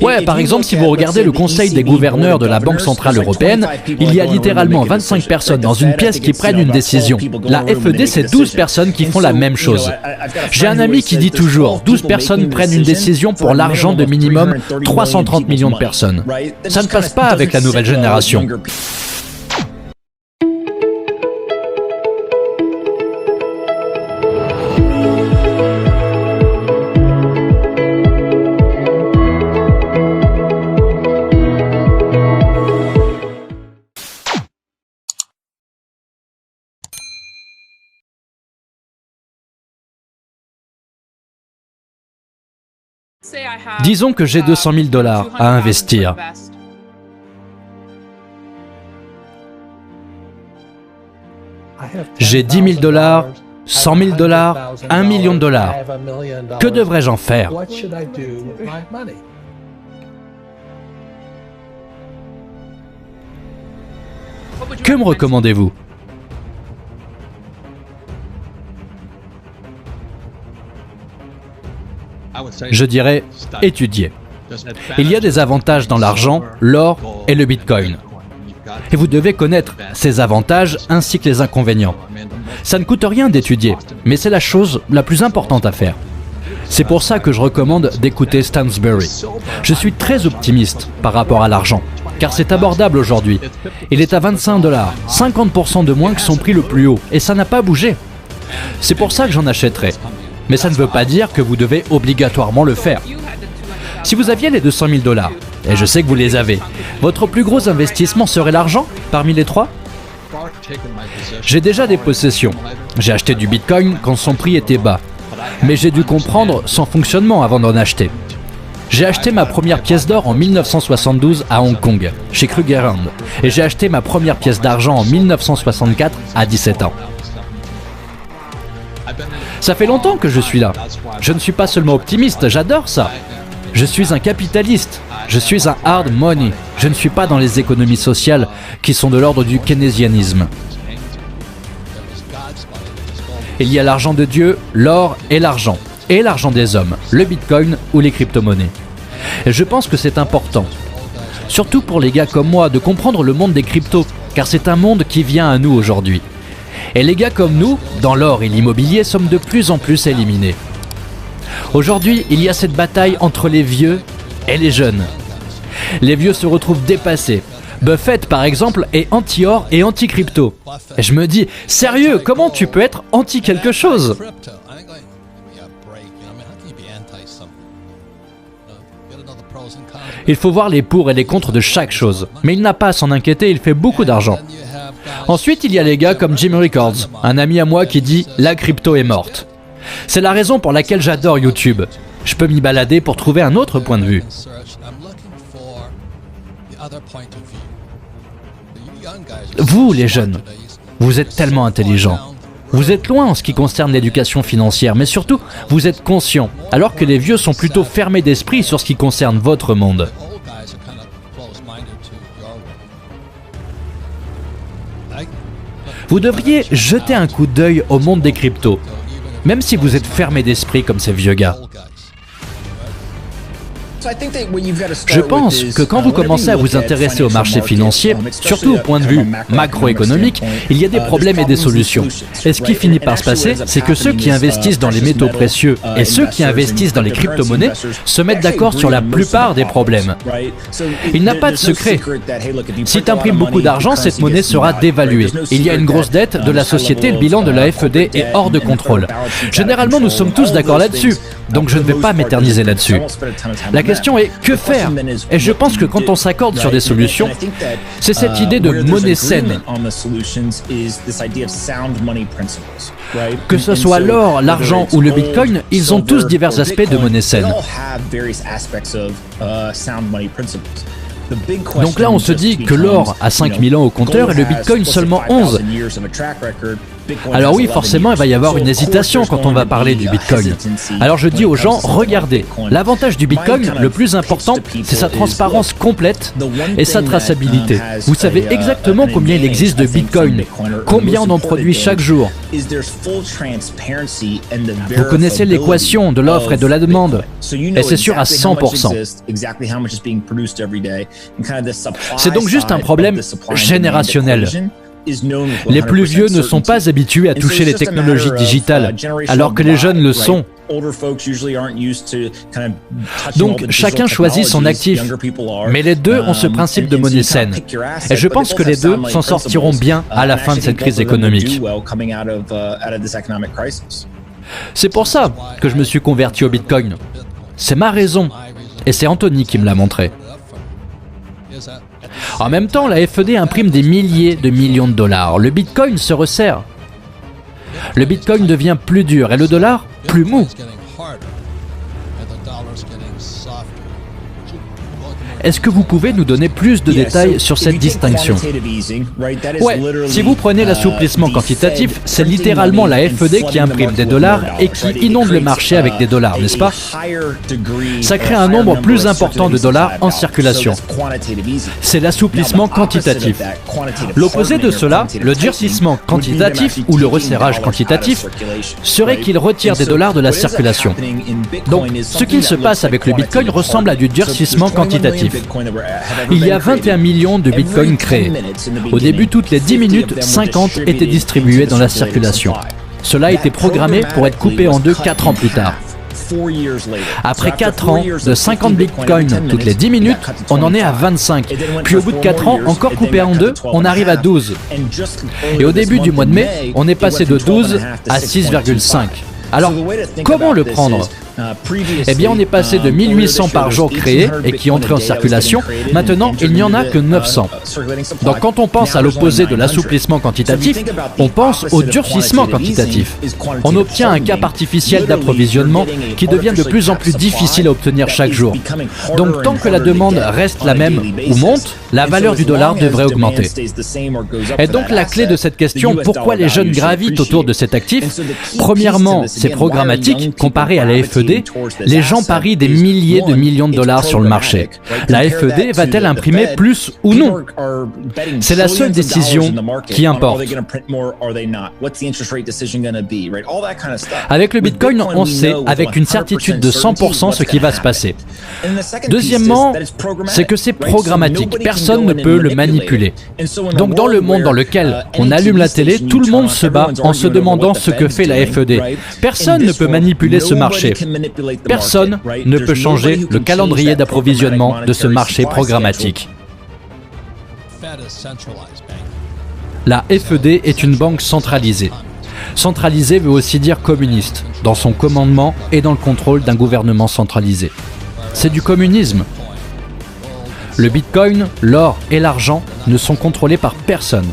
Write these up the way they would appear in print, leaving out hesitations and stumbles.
Ouais, par exemple, si vous regardez le conseil des gouverneurs de la Banque Centrale Européenne, il y a littéralement 25 personnes dans une pièce qui prennent une décision. La FED, c'est 12 personnes qui font la même chose. J'ai un ami qui dit toujours, 12 personnes prennent une décision pour l'argent de minimum 330 millions de personnes. Ça ne passe pas avec la nouvelle génération. Disons que j'ai 200 000 $ à investir. J'ai 10 000 $, 100 000 $, 1 million de $. Que devrais-je en faire? Que me recommandez-vous? Je dirais étudier. Il y a des avantages dans l'argent, l'or et le Bitcoin. Et vous devez connaître ces avantages ainsi que les inconvénients. Ça ne coûte rien d'étudier, mais c'est la chose la plus importante à faire. C'est pour ça que je recommande d'écouter Stansberry. Je suis très optimiste par rapport à l'argent, car c'est abordable aujourd'hui. Il est à 25 $, 50% de moins que son prix le plus haut, et ça n'a pas bougé. C'est pour ça que j'en achèterai. Mais ça ne veut pas dire que vous devez obligatoirement le faire. Si vous aviez les 200 000 $, et je sais que vous les avez, votre plus gros investissement serait l'argent parmi les trois? J'ai déjà des possessions. J'ai acheté du Bitcoin quand son prix était bas. Mais j'ai dû comprendre son fonctionnement avant d'en acheter. J'ai acheté ma première pièce d'or en 1972 à Hong Kong, chez Kruger Rand. Et j'ai acheté ma première pièce d'argent en 1964 à 17 ans. Ça fait longtemps que je suis là. Je ne suis pas seulement optimiste, j'adore ça. Je suis un capitaliste. Je suis un hard money. Je ne suis pas dans les économies sociales qui sont de l'ordre du keynésianisme. Il y a l'argent de Dieu, l'or et l'argent des hommes, le Bitcoin ou les crypto-monnaies. Et je pense que c'est important, surtout pour les gars comme moi, de comprendre le monde des cryptos, car c'est un monde qui vient à nous aujourd'hui. Et les gars comme nous, dans l'or et l'immobilier, sommes de plus en plus éliminés. Aujourd'hui, il y a cette bataille entre les vieux et les jeunes. Les vieux se retrouvent dépassés. Buffett, par exemple, est anti-or et anti-crypto. Et je me dis, sérieux, comment tu peux être anti quelque chose? Il faut voir les pour et les contre de chaque chose. Mais il n'a pas à s'en inquiéter, il fait beaucoup d'argent. Ensuite, il y a les gars comme Jim Records, un ami à moi qui dit « La crypto est morte ». C'est la raison pour laquelle j'adore YouTube. Je peux m'y balader pour trouver un autre point de vue. Vous, les jeunes, vous êtes tellement intelligents. Vous êtes loin en ce qui concerne l'éducation financière, mais surtout, vous êtes conscients, alors que les vieux sont plutôt fermés d'esprit sur ce qui concerne votre monde. Vous devriez jeter un coup d'œil au monde des cryptos, même si vous êtes fermé d'esprit comme ces vieux gars. Je pense que quand vous commencez à vous intéresser au marché financier, surtout au point de vue macroéconomique, il y a des problèmes et des solutions. Et ce qui finit par se passer, c'est que ceux qui investissent dans les métaux précieux et ceux qui investissent dans les crypto-monnaies se mettent d'accord sur la plupart des problèmes. Il n'a pas de secret. Si tu imprimes beaucoup d'argent, cette monnaie sera dévaluée. Il y a une grosse dette de la société, le bilan de la FED est hors de contrôle. Généralement, nous sommes tous d'accord là-dessus, donc je ne vais pas m'éterniser là-dessus. La question est que faire? Et je pense que quand on s'accorde sur des solutions, c'est cette idée de monnaie saine. Que ce soit l'or, l'argent ou le Bitcoin, ils ont tous divers aspects de monnaie saine. Donc là, on se dit que l'or a 5000 ans au compteur et le Bitcoin seulement 11. Alors oui, forcément, il va y avoir une hésitation quand on va parler du Bitcoin. Alors je dis aux gens, regardez, l'avantage du Bitcoin, le plus important, c'est sa transparence complète et sa traçabilité. Vous savez exactement combien il existe de Bitcoin, combien on en produit chaque jour. Vous connaissez l'équation de l'offre et de la demande, et c'est sûr à 100%. C'est donc juste un problème générationnel. Les plus vieux ne sont pas habitués à toucher les technologies digitales, alors que les jeunes le sont. Donc chacun choisit son actif, mais les deux ont ce principe de monnaie saine. Et je pense que les deux s'en sortiront bien à la fin de cette crise économique. C'est pour ça que je me suis converti au Bitcoin. C'est ma raison, et c'est Anthony qui me l'a montré. En même temps, la FED imprime des milliers de millions de dollars. Le Bitcoin se resserre. Le Bitcoin devient plus dur et le dollar plus mou. Est-ce que vous pouvez nous donner plus de détails sur cette distinction? Ouais, si vous prenez l'assouplissement quantitatif, c'est littéralement la FED qui imprime des dollars et qui inonde le marché avec des dollars, n'est-ce pas? Ça crée un nombre plus important de dollars en circulation. C'est l'assouplissement quantitatif. L'opposé de cela, le durcissement quantitatif ou le resserrage quantitatif, serait qu'il retire des dollars de la circulation. Donc, ce qu'il se passe avec le Bitcoin ressemble à du durcissement quantitatif. Il y a 21 millions de bitcoins créés. Au début, toutes les 10 minutes, 50 étaient distribués dans la circulation. Cela a été programmé pour être coupé en deux 4 ans plus tard. Après 4 ans, de 50 bitcoins toutes les 10 minutes, on en est à 25. Puis au bout de 4 ans, encore coupé en deux, on arrive à 12. Et au début du mois de mai, on est passé de 12 à 6,5. Alors, comment le prendre ? Eh bien, on est passé de 1800 par jour créés et qui entraient en circulation. Maintenant, il n'y en a que 900. Donc, quand on pense à l'opposé de l'assouplissement quantitatif, on pense au durcissement quantitatif. On obtient un cap artificiel d'approvisionnement qui devient de plus en plus difficile à obtenir chaque jour. Donc, tant que la demande reste la même ou monte, la valeur du dollar devrait augmenter. Et donc, la clé de cette question, pourquoi les jeunes gravitent autour de cet actif? Premièrement, c'est programmatique comparé à la FED. Les gens parient des milliers de millions de dollars sur le marché. La FED va-t-elle imprimer plus ou non? C'est la seule décision qui importe. Avec le Bitcoin, on sait avec une certitude de 100% ce qui va se passer. Deuxièmement, c'est que c'est programmatique. Personne ne peut le manipuler. Donc dans le monde dans lequel on allume la télé, tout le monde se bat en se demandant ce que fait la FED. Personne ne peut manipuler ce marché. Personne ne peut changer le calendrier d'approvisionnement de ce marché programmatique. La FED est une banque centralisée. Centralisée veut aussi dire communiste, dans son commandement et dans le contrôle d'un gouvernement centralisé. C'est du communisme. Le Bitcoin, l'or et l'argent ne sont contrôlés par personne.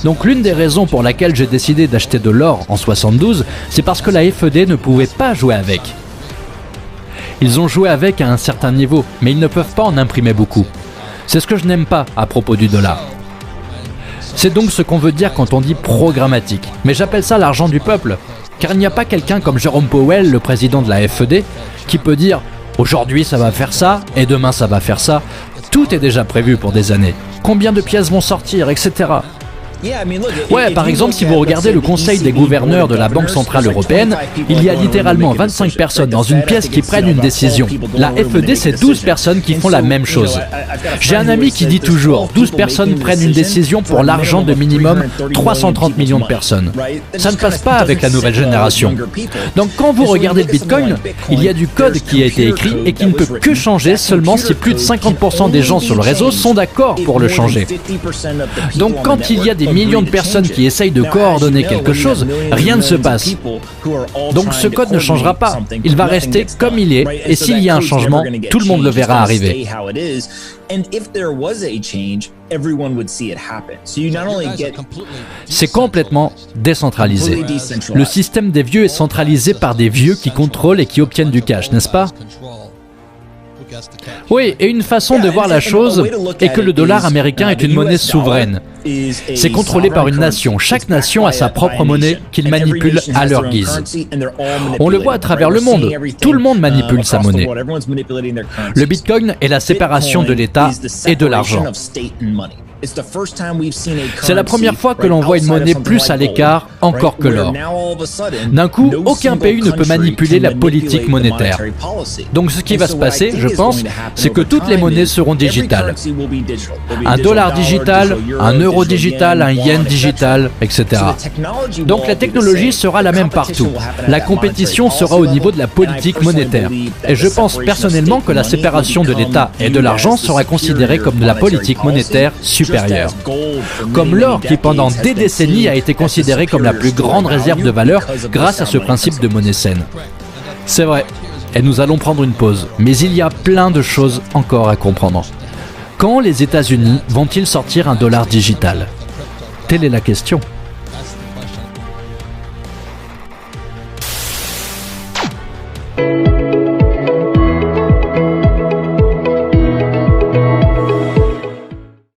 Donc l'une des raisons pour laquelle j'ai décidé d'acheter de l'or en 72, c'est parce que la FED ne pouvait pas jouer avec. Ils ont joué avec à un certain niveau, mais ils ne peuvent pas en imprimer beaucoup. C'est ce que je n'aime pas à propos du dollar. C'est donc ce qu'on veut dire quand on dit programmatique. Mais j'appelle ça l'argent du peuple, car il n'y a pas quelqu'un comme Jerome Powell, le président de la FED, qui peut dire « aujourd'hui ça va faire ça, et demain ça va faire ça ». Tout est déjà prévu pour des années. Combien de pièces vont sortir, etc. Ouais, par exemple, si vous regardez le conseil des gouverneurs de la Banque Centrale Européenne, il y a littéralement 25 personnes dans une pièce qui prennent une décision. La FED, c'est 12 personnes qui font la même chose. J'ai un ami qui dit toujours, 12 personnes prennent une décision pour l'argent de minimum 330 millions de personnes. Ça ne passe pas avec la nouvelle génération. Donc quand vous regardez le Bitcoin, il y a du code qui a été écrit et qui ne peut que changer seulement si plus de 50% des gens sur le réseau sont d'accord pour le changer. Donc quand il y a des millions de personnes qui essayent de coordonner quelque chose, rien ne se passe. Donc ce code ne changera pas. Il va rester comme il est, et s'il y a un changement, tout le monde le verra arriver. C'est complètement décentralisé. Le système des vieux est centralisé par des vieux qui contrôlent et qui obtiennent du cash, n'est-ce pas? Oui, et une façon de voir la chose est que le dollar américain est une monnaie souveraine. C'est contrôlé par une nation. Chaque nation a sa propre monnaie qu'il manipule à leur guise. On le voit à travers le monde. Tout le monde manipule sa monnaie. Le Bitcoin est la séparation de l'État et de l'argent. C'est la première fois que l'on voit une monnaie plus à l'écart encore que l'or. D'un coup, aucun pays ne peut manipuler la politique monétaire. Donc ce qui va se passer, je pense, c'est que toutes les monnaies seront digitales. Un dollar digital, un euro digital, un yen digital, etc. Donc la technologie sera la même partout. La compétition sera au niveau de la politique monétaire. Et je pense personnellement que la séparation de l'État et de l'argent sera considérée comme de la politique monétaire supérieure. Comme l'or qui pendant des décennies a été considéré comme la plus grande réserve de valeur grâce à ce principe de monnaie saine. C'est vrai, et nous allons prendre une pause, mais il y a plein de choses encore à comprendre. Quand les États-Unis vont-ils sortir un dollar digital ? Telle est la question.